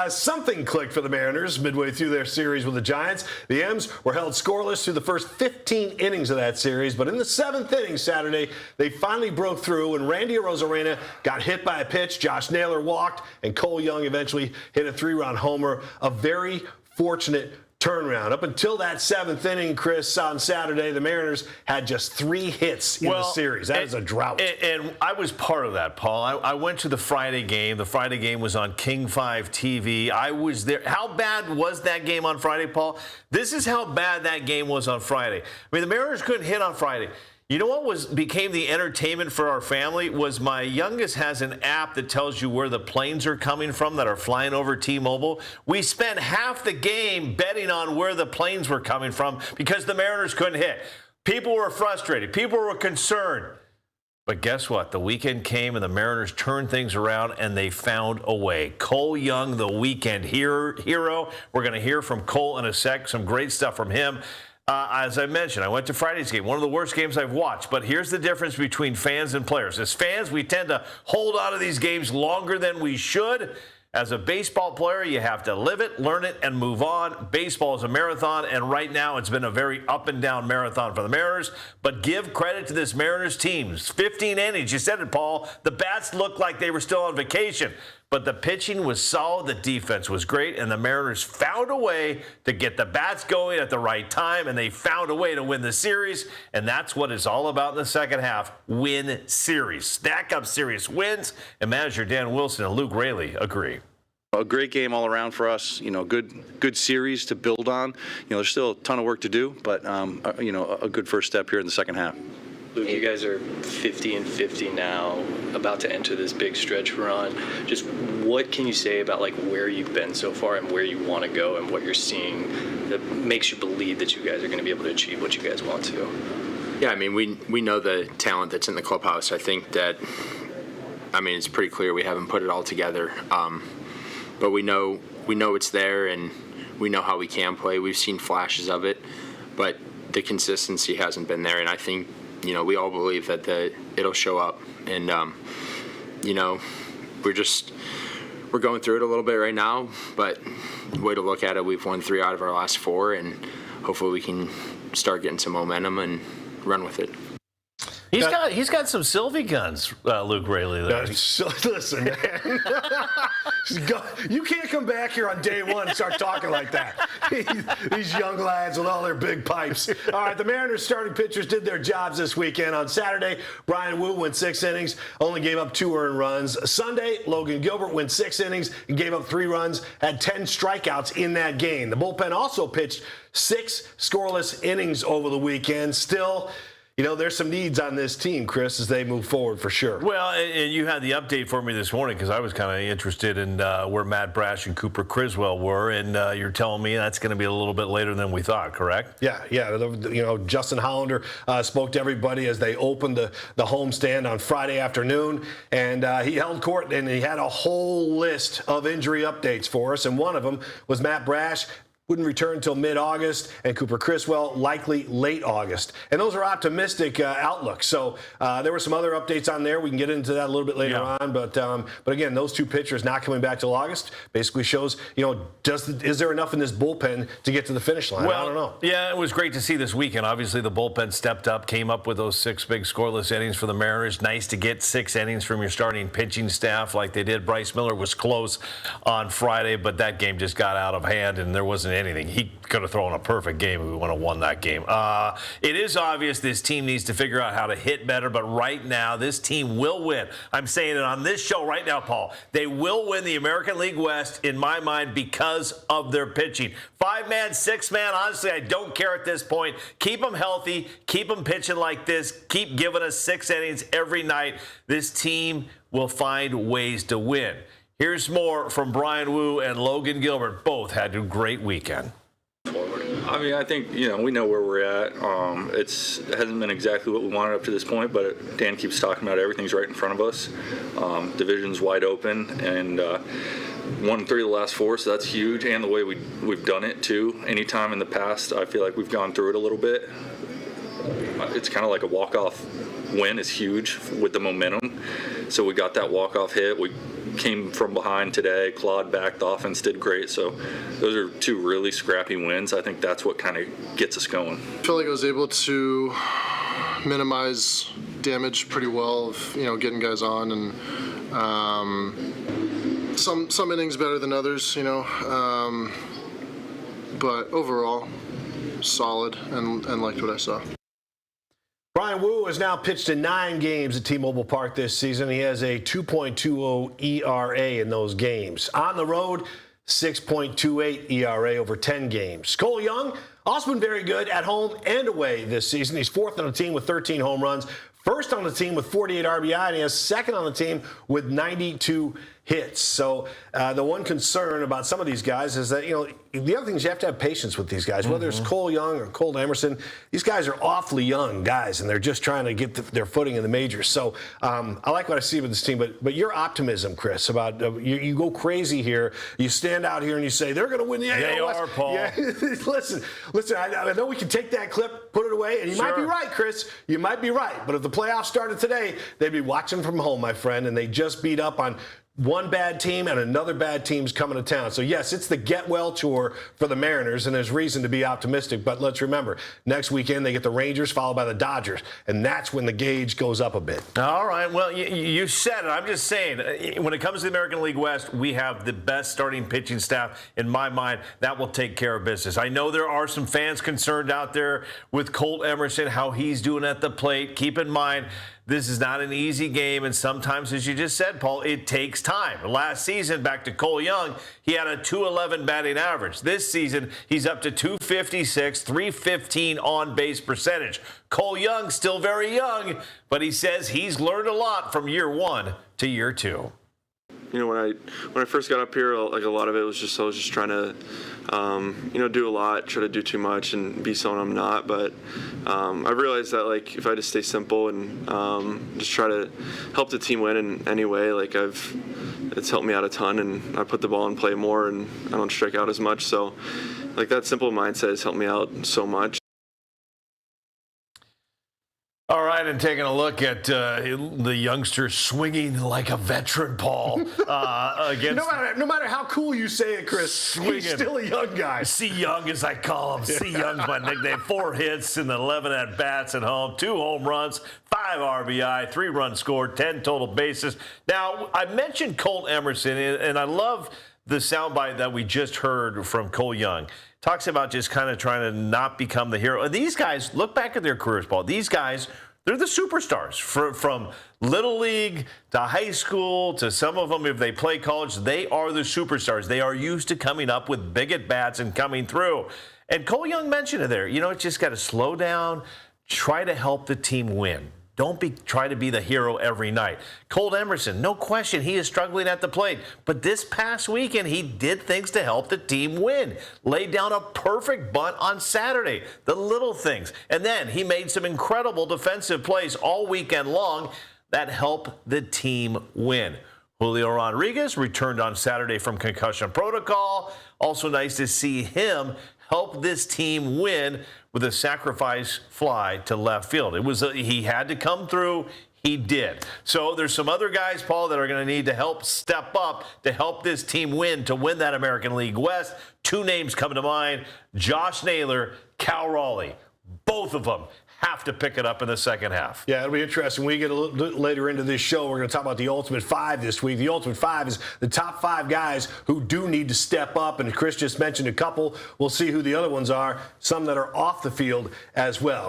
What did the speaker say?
Something clicked for the Mariners midway through their series with the Giants. The M's were held scoreless through the first 15 innings of that series, but in the 7th inning Saturday, they finally broke through when Randy Arozarena got hit by a pitch, Josh Naylor walked, and Cole Young eventually hit a 3-run homer. A very fortunate turnaround. Up until that 7th inning, Chris, on Saturday, the Mariners had just 3 hits in the series. That is a drought. And I was part of that, Paul. I went to the Friday game. The Friday game was on King 5 TV. I was there. How bad was that game on Friday, Paul? This is how bad that game was on Friday. I mean, the Mariners couldn't hit on Friday. You know what became the entertainment for our family was my youngest has an app that tells you where the planes are coming from that are flying over T-Mobile. We spent half the game betting on where the planes were coming from because the Mariners couldn't hit. People were frustrated. People were concerned. But guess what? The weekend came and the Mariners turned things around and they found a way. Cole Young, the weekend hero. We're going to hear from Cole in a sec. Some great stuff from him. As I mentioned, I went to Friday's game, one of the worst games I've watched. But here's the difference between fans and players. As fans, we tend to hold on to these games longer than we should. As a baseball player, you have to live it, learn it, and move on. Baseball is a marathon, and right now it's been a very up-and-down marathon for the Mariners. But give credit to this Mariners team. 15 innings. You said it, Paul. The bats looked like they were still on vacation. But the pitching was solid, the defense was great, and the Mariners found a way to get the bats going at the right time, and they found a way to win the series, and that's what it's all about in the second half, win series. Stack up serious wins, and manager Dan Wilson and Luke Raley agree. A great game all around for us. Good series to build on. There's still a ton of work to do, but a good first step here in the second half. Luke, you guys are 50-50 now, about to enter this big stretch run. Just what can you say about where you've been so far and where you want to go and what you're seeing that makes you believe that you guys are going to be able to achieve what you guys want to? Yeah, I mean, we know the talent that's in the clubhouse. I think that, it's pretty clear we haven't put it all together. But we know it's there, and we know how we can play. We've seen flashes of it, but the consistency hasn't been there. And I think, we all believe that it'll show up. And, we're going through it a little bit right now, but the way to look at it, we've won 3 out of our last 4, and hopefully we can start getting some momentum and run with it. He's got some Sylvie guns, Luke Raley. There. Listen, man. You can't come back here on day one and start talking like that. These young lads with all their big pipes. All right, the Mariners starting pitchers did their jobs this weekend. On Saturday, Brian Wu went 6 innings, only gave up 2 earned runs. Sunday, Logan Gilbert went 6 innings and gave up 3 runs, had 10 strikeouts in that game. The bullpen also pitched 6 scoreless innings over the weekend. Still, there's some needs on this team, Chris, as they move forward for sure. Well, and you had the update for me this morning because I was kind of interested in where Matt Brash and Cooper Criswell were, and you're telling me that's going to be a little bit later than we thought, correct? Yeah. Justin Hollander spoke to everybody as they opened the homestand on Friday afternoon, and he held court, and he had a whole list of injury updates for us, and one of them was Matt Brash wouldn't return until mid-August, and Cooper Criswell likely late August. And those are optimistic outlooks. So there were some other updates on there. We can get into that a little bit later on. But again, those 2 pitchers not coming back till August basically shows, is there enough in this bullpen to get to the finish line? Well, I don't know. Yeah, it was great to see this weekend. Obviously, the bullpen stepped up, came up with those 6 big scoreless innings for the Mariners. Nice to get 6 innings from your starting pitching staff like they did. Bryce Miller was close on Friday, but that game just got out of hand, and there wasn't anything. He could have thrown a perfect game if we would have won that game. It is obvious this team needs to figure out how to hit better, but right now this team will win. I'm saying it on this show right now, Paul. They will win the American League West, in my mind, because of their pitching. 5-man, 6-man, honestly, I don't care at this point. Keep them healthy. Keep them pitching like this. Keep giving us 6 innings every night. This team will find ways to win. Here's more from Brian Wu and Logan Gilbert. Both had a great weekend. I think, we know where we're at. It hasn't been exactly what we wanted up to this point, but Dan keeps talking about everything's right in front of us. Division's wide open, and won 3 of the last 4, so that's huge. And the way we've done it, too. Anytime in the past, I feel like we've gone through it a little bit. It's kind of like a walk-off win is huge with the momentum. So we got that walk-off hit. We came from behind today, clawed back. The offense did great. So those are two really scrappy wins. I think that's what kind of gets us going. I feel like I was able to minimize damage pretty well of, getting guys on, and some innings better than others, but overall solid and liked what I saw. Brian Wu has now pitched in 9 games at T-Mobile Park this season. He has a 2.20 ERA in those games. On the road, 6.28 ERA over 10 games. Cole Young also been very good at home and away this season. He's 4th on the team with 13 home runs, 1st on the team with 48 RBI, and he has 2nd on the team with 92 hits. So the one concern about some of these guys is that, the other thing is you have to have patience with these guys, whether it's Cole Young or Cole Emerson. These guys are awfully young guys, and they're just trying to get their footing in the majors. So I like what I see with this team, but your optimism, Chris, about you go crazy here. You stand out here and you say, they're going to win the AL West. They are, Paul. Yeah. Listen, I know we can take that clip, put it away, and you might be right, Chris. You might be right. But if the playoffs started today, they'd be watching from home, my friend, and they just beat up on one bad team and another bad team's coming to town. So, yes, it's the get well tour for the Mariners, and there's reason to be optimistic. But let's remember, next weekend they get the Rangers followed by the Dodgers, and that's when the gauge goes up a bit. All right. Well, you said it. I'm just saying, when it comes to the American League West, we have the best starting pitching staff. In my mind, that will take care of business. I know there are some fans concerned out there with Colt Emerson, how he's doing at the plate. Keep in mind, this is not an easy game, and sometimes, as you just said, Paul, it takes time. Last season, back to Cole Young, he had a .211 batting average. This season, he's up to .256, .315 on-base percentage. Cole Young, still very young, but he says he's learned a lot from year 1 to year 2. When I first got up here, like a lot of it was just I was just trying to, do a lot, try to do too much, and be someone I'm not. But I realized that if I just stay simple and just try to help the team win in any way, it's helped me out a ton. And I put the ball in play more, and I don't strike out as much. So, that simple mindset has helped me out so much. All right, and taking a look at the youngster swinging like a veteran, Paul. Against No matter how cool you say it, Chris, he's still a young guy. C. Young, as I call him. C. Young's my nickname. 4 hits and 11 at-bats at home, 2 home runs, 5 RBI, 3 runs scored, 10 total bases. Now, I mentioned Colt Emerson, and I love the soundbite that we just heard from Cole Young. Talks about just kind of trying to not become the hero. And these guys, look back at their careers, Paul. These guys, they're the superstars. From Little League to high school to some of them, if they play college, they are the superstars. They are used to coming up with big at-bats and coming through. And Cole Young mentioned it there. It's just got to slow down, try to help the team win. Don't try to be the hero every night. Colt Emerson, no question, he is struggling at the plate. But this past weekend, he did things to help the team win. Laid down a perfect bunt on Saturday. The little things. And then he made some incredible defensive plays all weekend long that helped the team win. Julio Rodriguez returned on Saturday from concussion protocol. Also nice to see him help this team win with a sacrifice fly to left field. He had to come through. He did. So there's some other guys, Paul, that are going to need to help step up to help this team win, to win that American League West. 2 names come to mind: Josh Naylor, Cal Raleigh. Both of them have to pick it up in the second half. Yeah, it'll be interesting. When we get a little bit later into this show, we're going to talk about the Ultimate 5 this week. The Ultimate 5 is the top 5 guys who do need to step up, and Chris just mentioned a couple. We'll see who the other ones are, some that are off the field as well.